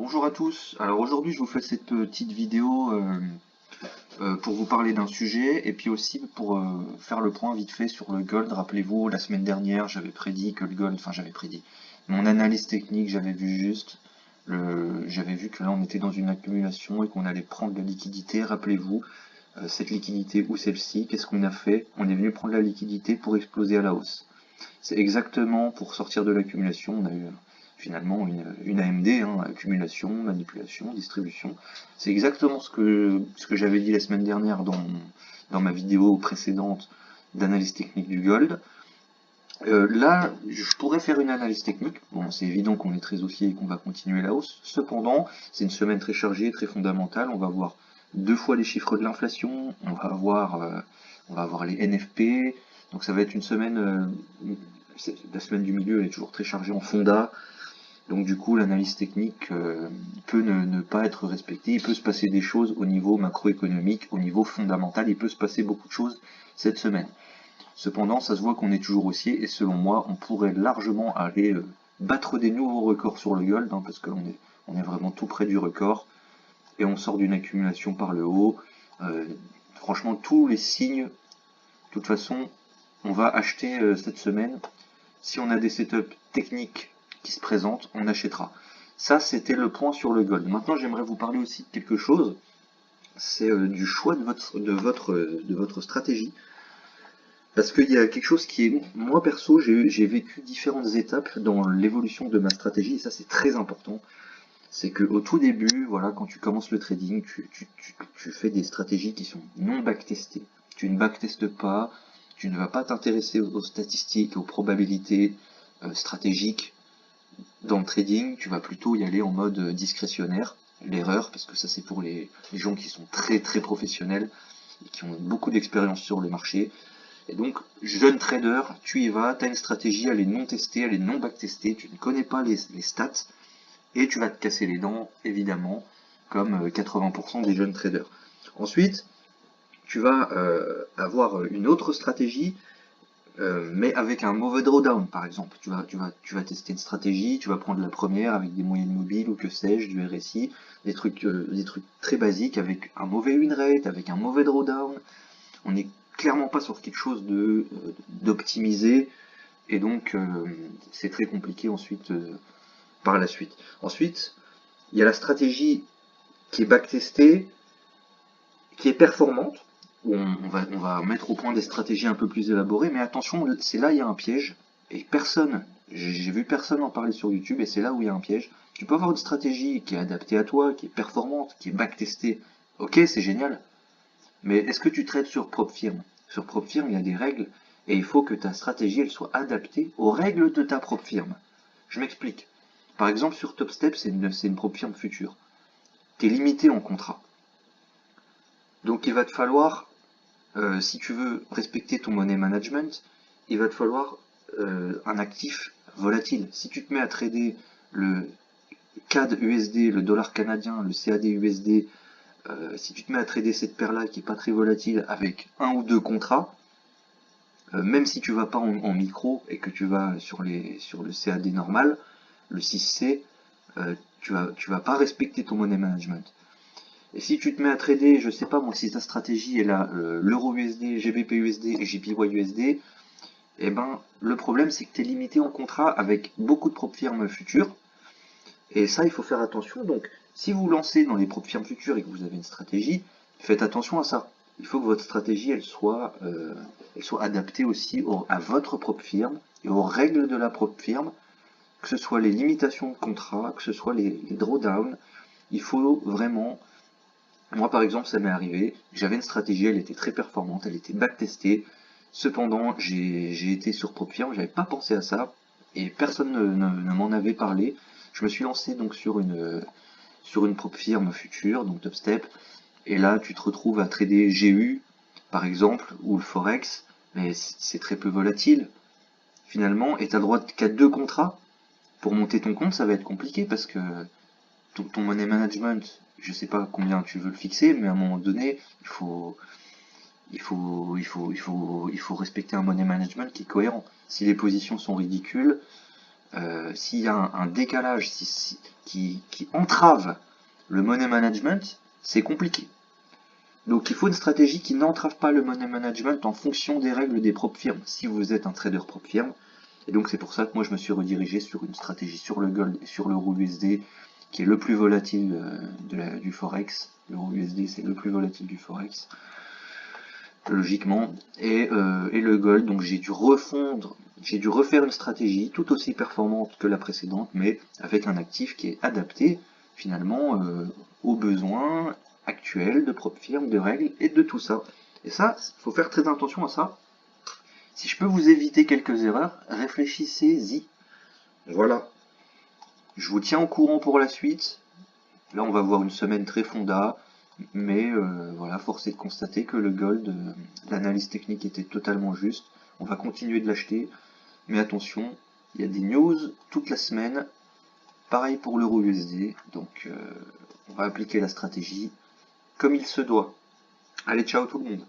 Bonjour à tous. Alors aujourd'hui je vous fais cette petite vidéo pour vous parler d'un sujet et puis aussi pour faire le point vite fait sur le gold. Rappelez-vous, la semaine dernière j'avais prédit que le gold, enfin j'avais prédit, mon analyse technique, j'avais vu juste, j'avais vu que là on était dans une accumulation et qu'on allait prendre de la liquidité. Rappelez-vous, cette liquidité ou celle-ci, qu'est-ce qu'on a fait? On est venu prendre la liquidité pour exploser à la hausse. C'est exactement pour sortir de l'accumulation, on a eu finalement une AMD, hein, accumulation, manipulation, distribution. C'est exactement ce que j'avais dit la semaine dernière dans ma vidéo précédente d'analyse technique du gold. Là, je pourrais faire une analyse technique. Bon, c'est évident qu'on est très haussier et qu'on va continuer la hausse. Cependant, c'est une semaine très chargée, très fondamentale. On va voir deux fois les chiffres de l'inflation. On va avoir les NFP. Donc ça va être une semaine. La semaine du milieu elle est toujours très chargée en fonda. Donc du coup, l'analyse technique peut ne pas être respectée. Il peut se passer des choses au niveau macroéconomique, au niveau fondamental. Il peut se passer beaucoup de choses cette semaine. Cependant, ça se voit qu'on est toujours haussier et selon moi, on pourrait largement aller battre des nouveaux records sur le gold, hein, parce qu'on est vraiment tout près du record et on sort d'une accumulation par le haut. Euh, Franchement, tous les signes, de toute façon, on va acheter cette semaine. Si on a des setups techniques qui se présentent, on achètera. Ça, c'était le point sur le gold. Maintenant, j'aimerais vous parler aussi de quelque chose. C'est du choix de votre stratégie. Parce qu'il y a quelque chose qui est, moi perso, j'ai vécu différentes étapes dans l'évolution de ma stratégie, et ça c'est très important. C'est qu'au tout début, voilà, quand tu commences le trading, tu fais des stratégies qui sont non backtestées. Tu ne backtestes pas, tu ne vas pas t'intéresser aux statistiques, aux probabilités stratégiques dans le trading, tu vas plutôt y aller en mode discrétionnaire. L'erreur, parce que ça c'est pour les gens qui sont très très professionnels et qui ont beaucoup d'expérience sur le marché. Et donc, jeune trader, tu y vas, tu as une stratégie, elle est non testée, elle est non backtestée, tu ne connais pas les stats, et tu vas te casser les dents, évidemment, comme 80% des jeunes traders. Ensuite, tu vas avoir une autre stratégie, mais avec un mauvais drawdown, par exemple. Tu vas tester une stratégie, tu vas prendre la première avec des moyennes mobiles, ou que sais-je, du RSI, des trucs très basiques, avec un mauvais win rate, avec un mauvais drawdown. On n'est clairement pas sur quelque chose d'optimisé, et donc c'est très compliqué ensuite par la suite. Ensuite, il y a la stratégie qui est backtestée, qui est performante, où on va mettre au point des stratégies un peu plus élaborées, mais attention, c'est là il y a un piège, et j'ai vu personne en parler sur YouTube, et c'est là où il y a un piège. Tu peux avoir une stratégie qui est adaptée à toi, qui est performante, qui est backtestée, ok, c'est génial, mais est-ce que tu traites sur PropFirm? Sur PropFirm, il y a des règles et il faut que ta stratégie elle soit adaptée aux règles de ta propre firme. Je m'explique. Par exemple, sur TopStep, c'est une PropFirm future. Tu es limité en contrat. Donc il va te falloir, si tu veux respecter ton money management, il va te falloir un actif volatile. Si tu te mets à trader le CAD USD, le dollar canadien, le CAD USD, si tu te mets à trader cette paire-là qui est pas très volatile avec un ou deux contrats, même si tu vas pas en micro et que tu vas sur le CAD normal, le 6C, tu vas pas respecter ton money management. Et si tu te mets à trader, je sais pas moi, si ta stratégie est là, l'euro USD, GBP USD et JPY USD, eh ben le problème c'est que tu es limité en contrat avec beaucoup de propres firmes futures. Et ça, il faut faire attention. Donc, si vous lancez dans les propres firmes futures et que vous avez une stratégie, faites attention à ça. Il faut que votre stratégie, elle soit adaptée aussi à votre propre firme et aux règles de la propre firme, que ce soit les limitations de contrat, que ce soit les drawdowns. Il faut vraiment... Moi, par exemple, ça m'est arrivé. J'avais une stratégie, elle était très performante, elle était backtestée. Cependant, j'ai été sur propre firme, j'avais pas pensé à ça et personne ne m'en avait parlé. Je me suis lancé donc sur une propre firme future, donc TopStep, et là tu te retrouves à trader GU par exemple, ou le Forex, mais c'est très peu volatile finalement, et tu as le droit qu'à deux contrats. Pour monter ton compte, ça va être compliqué parce que ton money management, je sais pas combien tu veux le fixer, mais à un moment donné, il faut respecter un money management qui est cohérent. Si les positions sont ridicules, s'il y a un décalage qui entravent le money management, c'est compliqué. Donc il faut une stratégie qui n'entrave pas le money management en fonction des règles des propres firmes, si vous êtes un trader propre firme. Et donc c'est pour ça que moi je me suis redirigé sur une stratégie sur le gold et sur l'euro USD, qui est le plus volatile du Forex. L'euro USD c'est le plus volatile du Forex, logiquement. Et le gold, donc j'ai dû refaire une stratégie tout aussi performante que la précédente, mais avec un actif qui est adapté finalement aux besoins actuels de propre firme, de règles et de tout ça. Et ça, il faut faire très attention à ça. Si je peux vous éviter quelques erreurs, réfléchissez-y. Voilà. Je vous tiens au courant pour la suite. Là, on va voir une semaine très fonda, mais voilà, force est de constater que le gold, l'analyse technique était totalement juste. On va continuer de l'acheter, mais attention, il y a des news toute la semaine. Pareil pour l'euro USD, donc on va appliquer la stratégie comme il se doit. Allez, ciao tout le monde!